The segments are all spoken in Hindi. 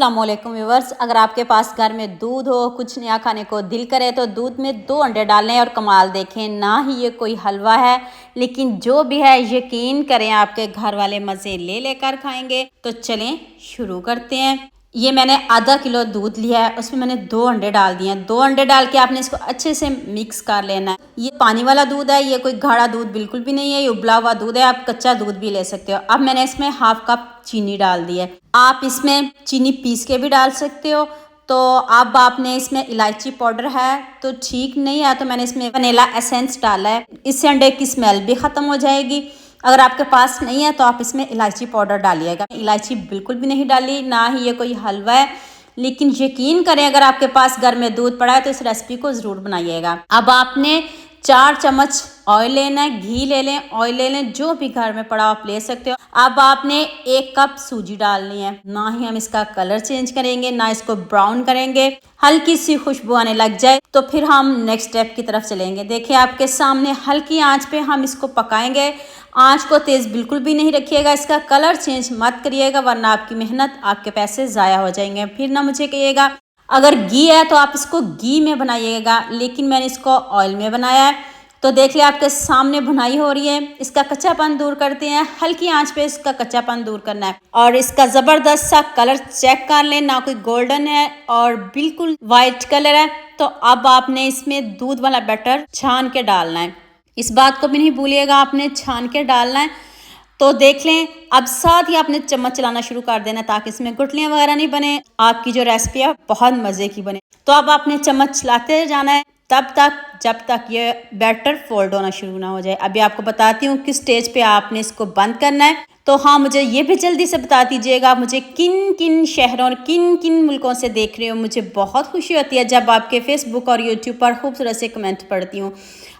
अस्सलामुअलैकुम व्यूअर्स, अगर आपके पास घर में दूध हो, कुछ नया खाने को दिल करे तो दूध में 2 अंडे डालें और कमाल देखें। ना ही ये कोई हलवा है, लेकिन जो भी है यकीन करें आपके घर वाले मज़े ले लेकर खाएंगे। तो चलें शुरू करते हैं। ये मैंने आधा किलो दूध लिया है, उसमें मैंने 2 अंडे डाल दिए हैं। 2 अंडे डाल के आपने इसको अच्छे से मिक्स कर लेना है। ये पानी वाला दूध है, ये कोई गाढ़ा दूध बिल्कुल भी नहीं है, ये उबला हुआ दूध है। आप कच्चा दूध भी ले सकते हो। अब मैंने इसमें हाफ कप चीनी डाल दी है। आप इसमें चीनी पीस के भी डाल सकते हो। तो अब आपने इसमें इलायची पाउडर है तो ठीक नहीं है, तो मैंने इसमें वनीला एसेंस डाला है। इससे अंडे की स्मेल भी ख़त्म हो जाएगी। अगर आपके पास नहीं है तो आप इसमें इलायची पाउडर डालिएगा। इलायची बिल्कुल भी नहीं डाली, ना ही ये कोई हलवा है, लेकिन यकीन करें अगर आपके पास घर में दूध पड़ा है तो इस रेसिपी को ज़रूर बनाइएगा। अब आपने 4 चम्मच ऑयल लेना है, घी ले लें, ऑयल ले लें, जो भी घर में पड़ा आप ले सकते हो। अब आपने 1 कप सूजी डालनी है। ना ही हम इसका कलर चेंज करेंगे, ना इसको ब्राउन करेंगे। हल्की सी खुशबू आने लग जाए तो फिर हम नेक्स्ट स्टेप की तरफ चलेंगे। देखिए आपके सामने हल्की आंच पे हम इसको पकाएंगे। आंच को तेज़ बिल्कुल भी नहीं रखिएगा। इसका कलर चेंज मत करिएगा, वरना आपकी मेहनत, आपके पैसे ज़ाया हो जाएंगे। फिर ना मुझे कहिएगा। अगर घी है तो आप इसको घी में बनाइएगा, लेकिन मैंने इसको ऑयल में बनाया है। तो देख लिया आपके सामने भुनाई हो रही है। इसका कच्चापन दूर करते हैं, हल्की आंच पे इसका कच्चापन दूर करना है। और इसका ज़बरदस्त सा कलर चेक कर लें, ना कोई गोल्डन है और बिल्कुल वाइट कलर है। तो अब आपने इसमें दूध वाला बैटर छान के डालना है। इस बात को भी नहीं भूलिएगा, आपने छान के डालना है। तो देख लें, अब साथ ही आपने चम्मच चलाना शुरू कर देना ताकि इसमें गुठलियाँ वगैरह नहीं बने, आपकी जो रेसिपी है बहुत मज़े की बने। तो अब आपने चम्मच चलाते जाना है तब तक जब तक ये बैटर फोल्ड होना शुरू ना हो जाए। अभी आपको बताती हूँ किस स्टेज पे आपने इसको बंद करना है। तो हाँ, मुझे ये भी जल्दी से बता दीजिएगा, मुझे किन किन शहरों और किन किन मुल्कों से देख रहे हो। मुझे बहुत खुशी होती है जब आपके फेसबुक और यूट्यूब पर खूबसूरत से कमेंट पढ़ती हूँ।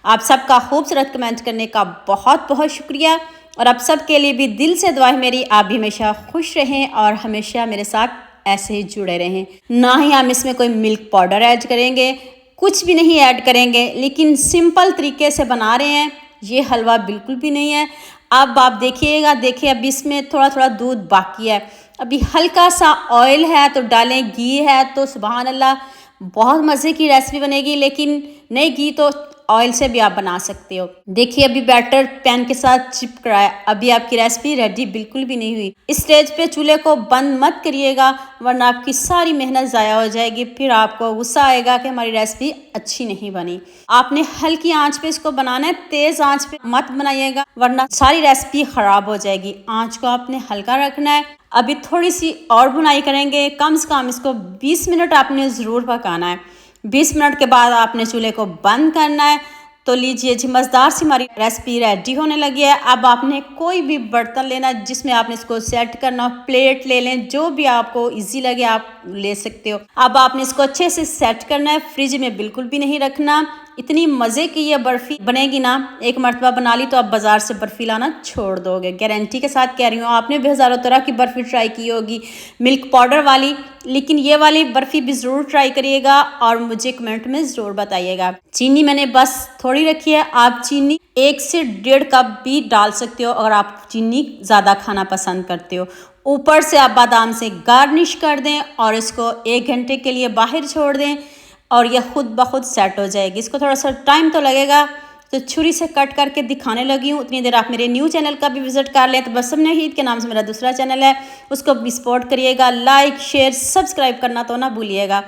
आप सबका खूबसूरत कमेंट करने का बहुत बहुत शुक्रिया। और आप सब के लिए भी दिल से दुआ है मेरी, आप भी हमेशा खुश रहें और हमेशा मेरे साथ ऐसे ही जुड़े रहें। ना ही हम इसमें कोई मिल्क पाउडर ऐड करेंगे, कुछ भी नहीं ऐड करेंगे, लेकिन सिंपल तरीके से बना रहे हैं। ये हलवा बिल्कुल भी नहीं है। अब आप देखिएगा, देखिए अभी इसमें थोड़ा थोड़ा दूध बाकी है। अभी हल्का सा ऑयल है तो डालें, घी है तो सुभान अल्लाह बहुत मज़े की रेसिपी बनेगी। लेकिन नहीं घी तो ऑयल से भी आप बना सकते हो। देखिए अभी बैटर पैन के साथ चिपक रहा है। अभी आपकी रेसिपी रेडी बिल्कुल भी नहीं हुई। इस स्टेज पे चूल्हे को बंद मत करिएगा, वरना आपकी सारी मेहनत ज़ाया हो जाएगी। फिर आपको गुस्सा आएगा कि हमारी रेसिपी अच्छी नहीं बनी। आपने हल्की आंच पे इसको बनाना है, तेज़ आंच पे मत बनाइएगा, वरना सारी रेसिपी ख़राब हो जाएगी। आंच को आपने हल्का रखना है। अभी थोड़ी सी और भुनाई करेंगे, कम से कम इसको 20 मिनट आपने ज़रूर पकाना है। 20 मिनट के बाद आपने चूल्हे को बंद करना है। तो लीजिए जी, मज़ेदार सी हमारी रेसिपी रेडी होने लगी है। अब आपने कोई भी बर्तन लेना जिसमें आपने इसको सेट करना हो, प्लेट ले लें, जो भी आपको इजी लगे आप ले सकते हो। अब आपने इसको अच्छे से सेट करना है, फ्रिज में बिल्कुल भी नहीं रखना। इतनी मज़े की ये बर्फ़ी बनेगी ना, एक मरतबा बना ली तो आप बाज़ार से बर्फ़ी लाना छोड़ दोगे। गारंटी के साथ कह रही हूँ। आपने भी हज़ारों तरह की बर्फ़ी ट्राई की होगी मिल्क पाउडर वाली, लेकिन ये वाली बर्फ़ी भी ज़रूर ट्राई करिएगा और मुझे कमेंट में ज़रूर बताइएगा। चीनी मैंने बस थोड़ी रखी है, आप चीनी 1 से 1.5 कप भी डाल सकते हो अगर आप चीनी ज़्यादा खाना पसंद करते हो। ऊपर से आप बादाम से गार्निश कर दें और इसको 1 घंटे के लिए बाहर छोड़ दें और यह खुद ब खुद सेट हो जाएगी। इसको थोड़ा सा टाइम तो लगेगा, तो छुरी से कट करके दिखाने लगी हूँ। उतनी देर आप मेरे न्यू चैनल का भी विजिट कर लें। तो बस नहीद के नाम से मेरा दूसरा चैनल है, उसको भी सपोर्ट करिएगा। लाइक शेयर सब्सक्राइब करना तो ना भूलिएगा।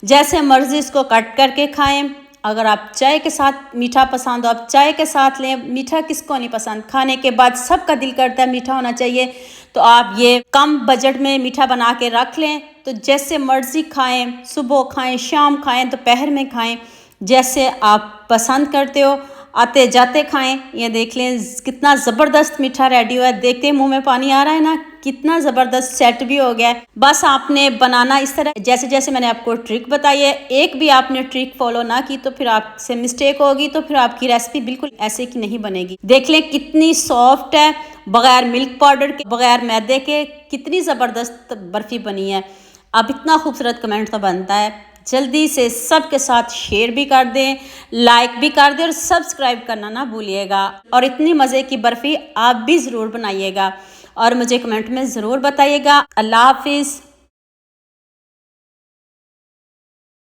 जैसे मर्ज़ी इसको कट करके खाएं। अगर आप चाय के साथ मीठा पसंद हो आप चाय के साथ लें, मीठा किसको नहीं पसंद। खाने के बाद सबका दिल करता है मीठा होना चाहिए, तो आप ये कम बजट में मीठा बना के रख लें। तो जैसे मर्ज़ी खाएं, सुबह खाएं, शाम खाएं, दोपहर में खाएं, जैसे आप पसंद करते हो। आते जाते खाएं। ये देख लें कितना ज़बरदस्त मीठा रेडी हुआ है। देखते ही मुंह में पानी आ रहा है ना, कितना ज़बरदस्त सेट भी हो गया है। बस आपने बनाना इस तरह, जैसे जैसे मैंने आपको ट्रिक बताई है। एक भी आपने ट्रिक फॉलो ना की तो फिर आपसे मिस्टेक होगी, तो फिर आपकी रेसिपी बिल्कुल ऐसे की नहीं बनेगी। देख लें कितनी सॉफ्ट है, बगैर मिल्क पाउडर के, बगैर मैदे के, कितनी ज़बरदस्त बर्फ़ी बनी है। अब इतना खूबसूरत कमेंट तो बनता है। जल्दी से सबके साथ शेयर भी कर दें, लाइक भी कर दें और सब्सक्राइब करना ना भूलिएगा। और इतनी मज़े की बर्फ़ी आप भी ज़रूर बनाइएगा और मुझे कमेंट में ज़रूर बताइएगा। अल्लाह हाफिज़।